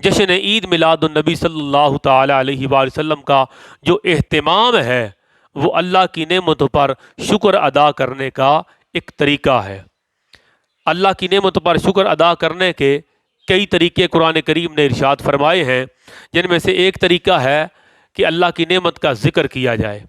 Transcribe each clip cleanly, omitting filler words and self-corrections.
جشن عید میلاد النبی صلی اللہ تعالیٰ علیہ وآلہ وسلم کا جو اہتمام ہے وہ اللہ کی نعمتوں پر شکر ادا کرنے کا ایک طریقہ ہے۔ اللہ کی نعمتوں پر شکر ادا کرنے کے کئی طریقے قرآن کریم نے ارشاد فرمائے ہیں، جن میں سے ایک طریقہ ہے کہ اللہ کی نعمت کا ذکر کیا جائے۔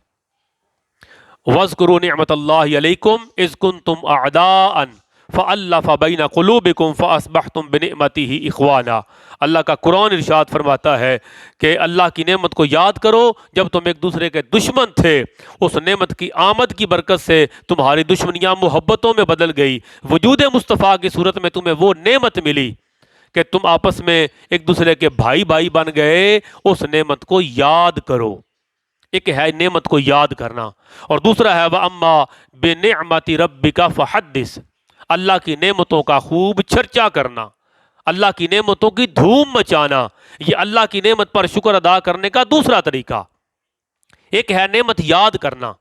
وَاذْكُرُوا نِعْمَةَ اللَّهِ عَلَيْكُمْ إِذْ كُنْتُمْ أَعْدَاءً فَأَلَّفَ بَيْنَ قُلُوبِكُمْ فَأَصْبَحْتُمْ بِنِعْمَتِهِ إِخْوَانًا۔ اللہ کا قرآن ارشاد فرماتا ہے کہ اللہ کی نعمت کو یاد کرو جب تم ایک دوسرے کے دشمن تھے، اس نعمت کی آمد کی برکت سے تمہاری دشمنیاں محبتوں میں بدل گئی، وجود مصطفیٰ کی صورت میں تمہیں وہ نعمت ملی کہ تم آپس میں ایک دوسرے کے بھائی بھائی بن گئے۔ اس نعمت کو یاد کرو۔ ایک ہے نعمت کو یاد کرنا، اور دوسرا ہے وَأَمَّا بِنِعْمَةِ رَبِّكَ فَحَدِّثْ، اللہ کی نعمتوں کا خوب چرچا کرنا، اللہ کی نعمتوں کی دھوم مچانا، یہ اللہ کی نعمت پر شکر ادا کرنے کا دوسرا طریقہ۔ ایک ہے نعمت یاد کرنا،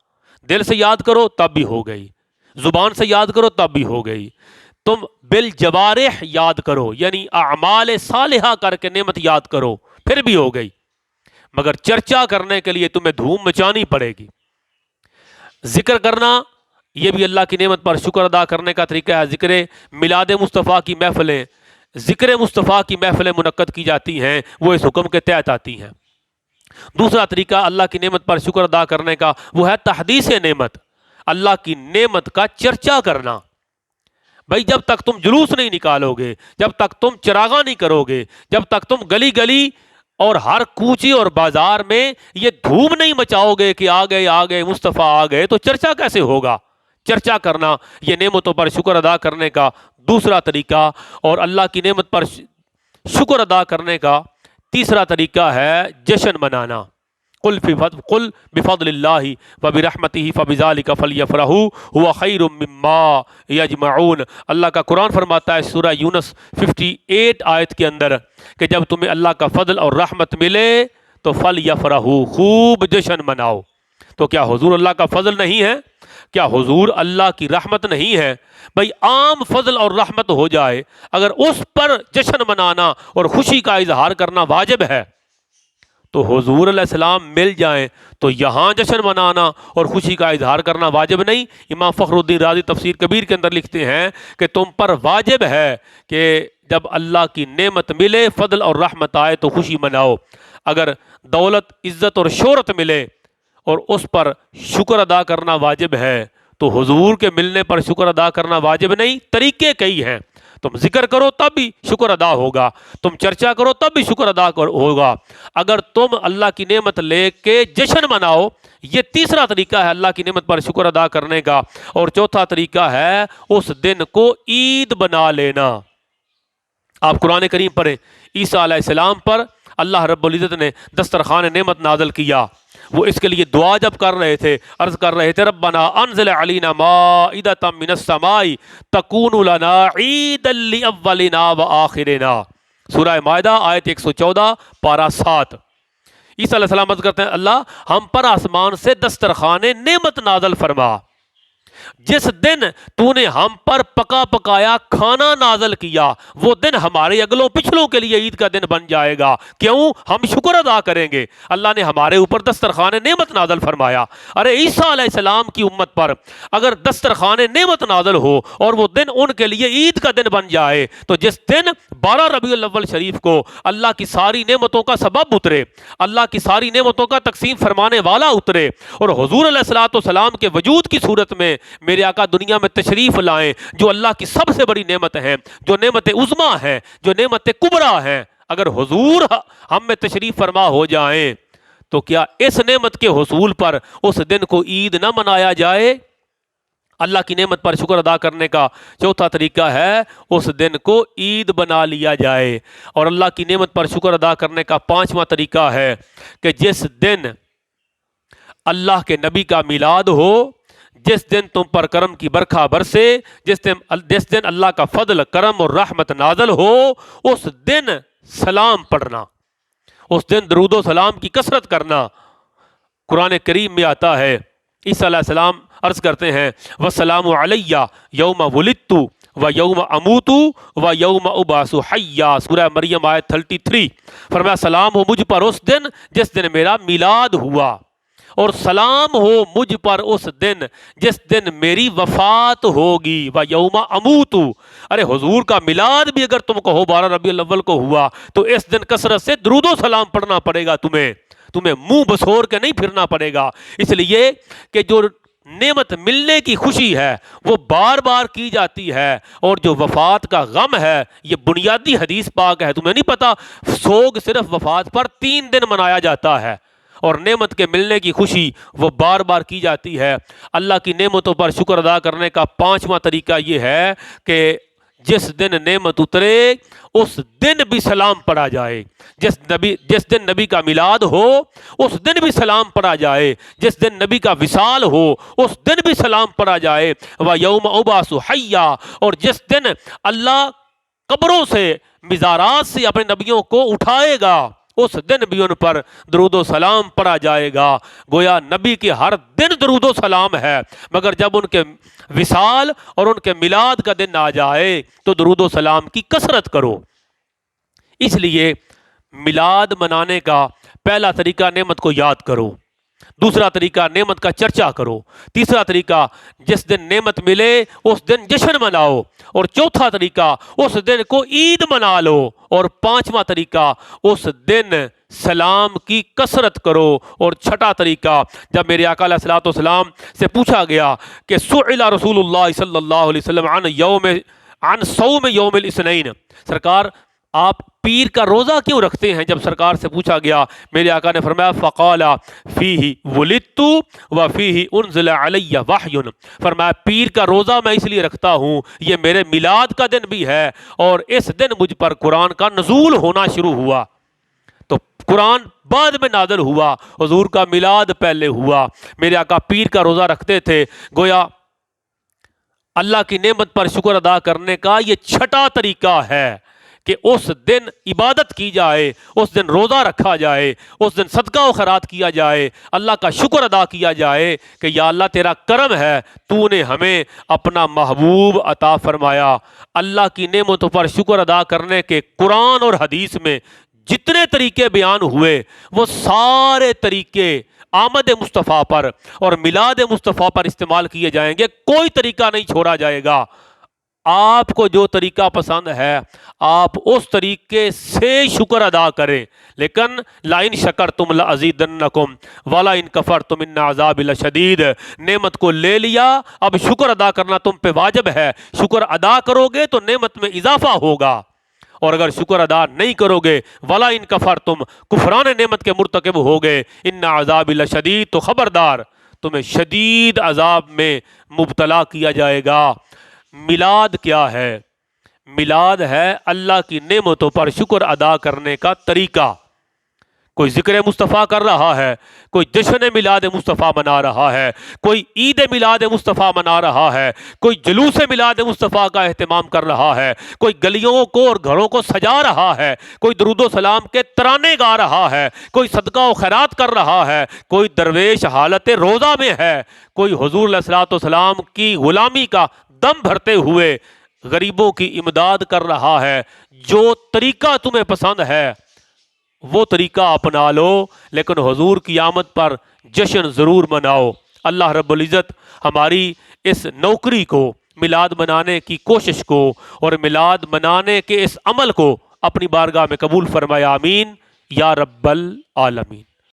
دل سے یاد کرو تب بھی ہو گئی، زبان سے یاد کرو تب بھی ہو گئی۔ تم بالجوارح یاد کرو، یعنی اعمال صالحہ کر کے نعمت یاد کرو، پھر بھی ہو گئی، مگر چرچا کرنے کے لیے تمہیں دھوم مچانی پڑے گی۔ ذکر کرنا یہ بھی اللہ کی نعمت پر شکر ادا کرنے کا طریقہ ہے۔ ذکر میلاد مصطفیٰ کی محفلیں، ذکر مصطفیٰ کی محفلیں منعقد کی جاتی ہیں، وہ اس حکم کے تحت آتی ہیں۔ دوسرا طریقہ اللہ کی نعمت پر شکر ادا کرنے کا وہ ہے تحدیث نعمت، اللہ کی نعمت کا چرچا کرنا۔ بھائی جب تک تم جلوس نہیں نکالو گے، جب تک تم چراغاں نہیں کرو گے، جب تک تم گلی گلی اور ہر کوچی اور بازار میں یہ دھوم نہیں مچاؤ گے کہ آ گئے مصطفیٰ آ گئے، تو چرچا کیسے ہوگا؟ چرچا کرنا یہ نعمتوں پر شکر ادا کرنے کا دوسرا طریقہ، اور اللہ کی نعمت پر شکر ادا کرنے کا تیسرا طریقہ ہے جشن منانا۔ قل بفضل اللہ وبرحمتہ فبذلک فلیفرحوا هو خیر مما یجمعون۔ اللہ کا قرآن فرماتا ہے سورہ یونس 58 آیت کے اندر کہ جب تمہیں اللہ کا فضل اور رحمت ملے تو فلیفرحوا، خوب جشن مناؤ۔ تو کیا حضور اللہ کا فضل نہیں ہے؟ کیا حضور اللہ کی رحمت نہیں ہے؟ بھائی عام فضل اور رحمت ہو جائے، اگر اس پر جشن منانا اور خوشی کا اظہار کرنا واجب ہے، تو حضور علیہ السلام مل جائیں تو یہاں جشن منانا اور خوشی کا اظہار کرنا واجب نہیں؟ امام فخر الدین رازی تفسیر کبیر کے اندر لکھتے ہیں کہ تم پر واجب ہے کہ جب اللہ کی نعمت ملے، فضل اور رحمت آئے تو خوشی مناؤ۔ اگر دولت، عزت اور شہرت ملے اور اس پر شکر ادا کرنا واجب ہے، تو حضور کے ملنے پر شکر ادا کرنا واجب نہیں؟ طریقے کئی ہیں۔ تم ذکر کرو تب بھی شکر ادا ہوگا، تم چرچا کرو تب بھی شکر ادا ہوگا۔ اگر تم اللہ کی نعمت لے کے جشن مناؤ، یہ تیسرا طریقہ ہے اللہ کی نعمت پر شکر ادا کرنے کا۔ اور چوتھا طریقہ ہے اس دن کو عید بنا لینا۔ آپ قرآن کریم پڑھیں، عیسیٰ علیہ السلام پر اللہ رب العزت نے دسترخوان نعمت نازل کیا۔ وہ اس کے لیے دعا جب کر رہے تھے، عرض کر رہے تھے ربنا انزل علینا مائدۃ من السماء تکون لنا عیدا لاولنا وآخرنا۔ سورہ مائدہ آیت 114 پارہ 7۔ عیسیٰ علیہ السلام عرض کرتے ہیں اللہ ہم پر آسمان سے دسترخوان نعمت نازل فرما۔ جس دن تو نے ہم پر پکا پکایا کھانا نازل کیا، وہ دن ہمارے اگلوں پچھلوں کے لیے عید کا دن بن جائے گا۔ کیوں؟ ہم شکر ادا کریں گے، اللہ نے ہمارے اوپر دسترخوان نعمت نازل فرمایا۔ ارے عیسیٰ علیہ السلام کی امت پر اگر دسترخوان نعمت نازل ہو اور وہ دن ان کے لیے عید کا دن بن جائے، تو جس دن 12 ربیع الاول شریف کو اللہ کی ساری نعمتوں کا سبب اترے، اللہ کی ساری نعمتوں کا تقسیم فرمانے والا اترے، اور حضور علیہ السلام کے وجود کی صورت میں میرے آقا دنیا میں تشریف لائیں، جو اللہ کی سب سے بڑی نعمت ہے، جو نعمت عظمیٰ ہے، جو نعمت کبریٰ ہے، اگر حضور ہم میں تشریف فرما ہو جائیں تو کیا اس نعمت کے حصول پر اس دن کو عید نہ منایا جائے؟ اللہ کی نعمت پر شکر ادا کرنے کا چوتھا طریقہ ہے اس دن کو عید بنا لیا جائے۔ اور اللہ کی نعمت پر شکر ادا کرنے کا پانچواں طریقہ ہے کہ جس دن اللہ کے نبی کا میلاد ہو، جس دن تم پر کرم کی برکھا برسے، جس دن اللہ کا فضل، کرم اور رحمت نازل ہو، اس دن سلام پڑھنا، اس دن درود و سلام کی کثرت کرنا۔ قرآن کریم میں آتا ہے، عیسیٰ علیہ السلام عرض کرتے ہیں وَالسَّلَامُ عَلَيَّ يَوْمَ وُلِدتُّ و یوم اموتو و یوم ابعث حیا، سورہ مریم آیت 33۔ فرمایا سلام ہو مجھ پر اس دن جس دن میرا میلاد ہوا، اور سلام ہو مجھ پر اس دن جس دن میری وفات ہوگی، و یوم اموتو۔ ارے حضور کا میلاد بھی اگر تم کہو 12 ربیع الاول کو ہوا تو اس دن کثرت سے درود و سلام پڑھنا پڑے گا، تمہیں منہ بسور کے نہیں پھرنا پڑے گا، اس لیے کہ جو نعمت ملنے کی خوشی ہے وہ بار بار کی جاتی ہے، اور جو وفات کا غم ہے یہ بنیادی حدیث پاک ہے۔ تمہیں نہیں پتا سوگ صرف وفات پر 3 دن منایا جاتا ہے، اور نعمت کے ملنے کی خوشی وہ بار بار کی جاتی ہے۔ اللہ کی نعمتوں پر شکر ادا کرنے کا 5واں طریقہ یہ ہے کہ جس دن نعمت اترے اس دن بھی سلام پڑھا جائے، جس دن نبی کا میلاد ہو اس دن بھی سلام پڑھا جائے، جس دن نبی کا وصال ہو اس دن بھی سلام پڑھا جائے، وَيَوْمَ أُبْعَثُ حَيًّا، اور جس دن اللہ قبروں سے مزارات سے اپنے نبیوں کو اٹھائے گا اس دن بھی ان پر درود و سلام پڑھا جائے گا۔ گویا نبی کے ہر دن درود و سلام ہے، مگر جب ان کے وصال اور ان کے میلاد کا دن آ جائے تو درود و سلام کی کثرت کرو۔ اس لیے میلاد منانے کا پہلا طریقہ نعمت کو یاد کرو، دوسرا طریقہ نعمت کا چرچا کرو، تیسرا طریقہ جس دن نعمت ملے اس دن جشن مناؤ، اور چوتھا طریقہ اس دن کو عید منا لو، اور 5واں طریقہ اس دن سلام کی کثرت کرو، اور چھٹا طریقہ جب میرے آقا علیہ الصلوۃ والسلام سے پوچھا گیا کہ سئل رسول اللہ صلی اللہ علیہ وسلم عن صوم یوم الاثنین، سرکار آپ پیر کا روزہ کیوں رکھتے ہیں؟ جب سرکار سے پوچھا گیا میرے آقا نے فرمایا فقال فیہ ولدت و فیہ انزل علی وحی، فرمایا پیر کا روزہ میں اس لیے رکھتا ہوں یہ میرے میلاد کا دن بھی ہے، اور اس دن مجھ پر قرآن کا نزول ہونا شروع ہوا۔ تو قرآن بعد میں نازل ہوا، حضور کا میلاد پہلے ہوا۔ میرے آقا پیر کا روزہ رکھتے تھے۔ گویا اللہ کی نعمت پر شکر ادا کرنے کا یہ چھٹا طریقہ ہے کہ اس دن عبادت کی جائے، اس دن روزہ رکھا جائے، اس دن صدقہ و خیرات کیا جائے، اللہ کا شکر ادا کیا جائے کہ یا اللہ تیرا کرم ہے، تو نے ہمیں اپنا محبوب عطا فرمایا۔ اللہ کی نعمتوں پر شکر ادا کرنے کے قرآن اور حدیث میں جتنے طریقے بیان ہوئے وہ سارے طریقے آمد مصطفیٰ پر اور میلاد مصطفیٰ پر استعمال کیے جائیں گے، کوئی طریقہ نہیں چھوڑا جائے گا۔ آپ کو جو طریقہ پسند ہے آپ اس طریقے سے شکر ادا کریں، لیکن لَإِن شَكَرْتُمْ لَأَزِيدَنَّكُمْ وَلَإِن كَفَرْتُمْ إِنَّ عَذَابِي لَشَدِيدٌ۔ نعمت کو لے لیا، اب شکر ادا کرنا تم پہ واجب ہے، شکر ادا کرو گے تو نعمت میں اضافہ ہوگا، اور اگر شکر ادا نہیں کرو گے وَلَإِن كَفَرْتُمْ کفران نعمت کے مرتکب ہوگے، إِنَّ عَذَابِي لَشَدِيدٌ، تو خبردار تمہیں شدید عذاب میں مبتلا کیا جائے گا۔ میلاد کیا ہے؟ میلاد ہے اللہ کی نعمتوں پر شکر ادا کرنے کا طریقہ۔ کوئی ذکر مصطفیٰ کر رہا ہے، کوئی جشن میلاد مصطفیٰ منا رہا ہے، کوئی عید میلاد مصطفیٰ منا رہا ہے، کوئی جلوس میلاد مصطفیٰ کا اہتمام کر رہا ہے، کوئی گلیوں کو اور گھروں کو سجا رہا ہے، کوئی درود و سلام کے ترانے گا رہا ہے، کوئی صدقہ و خیرات کر رہا ہے، کوئی درویش حالت روزہ میں ہے، کوئی حضور علیہ الصلوۃ والسلام کی غلامی کا دم بھرتے ہوئے غریبوں کی امداد کر رہا ہے۔ جو طریقہ تمہیں پسند ہے وہ طریقہ اپنا لو، لیکن حضور کی آمد پر جشن ضرور مناؤ۔ اللہ رب العزت ہماری اس نوکری کو، میلاد منانے کی کوشش کو اور میلاد منانے کے اس عمل کو اپنی بارگاہ میں قبول فرمائے، آمین یا رب العالمین۔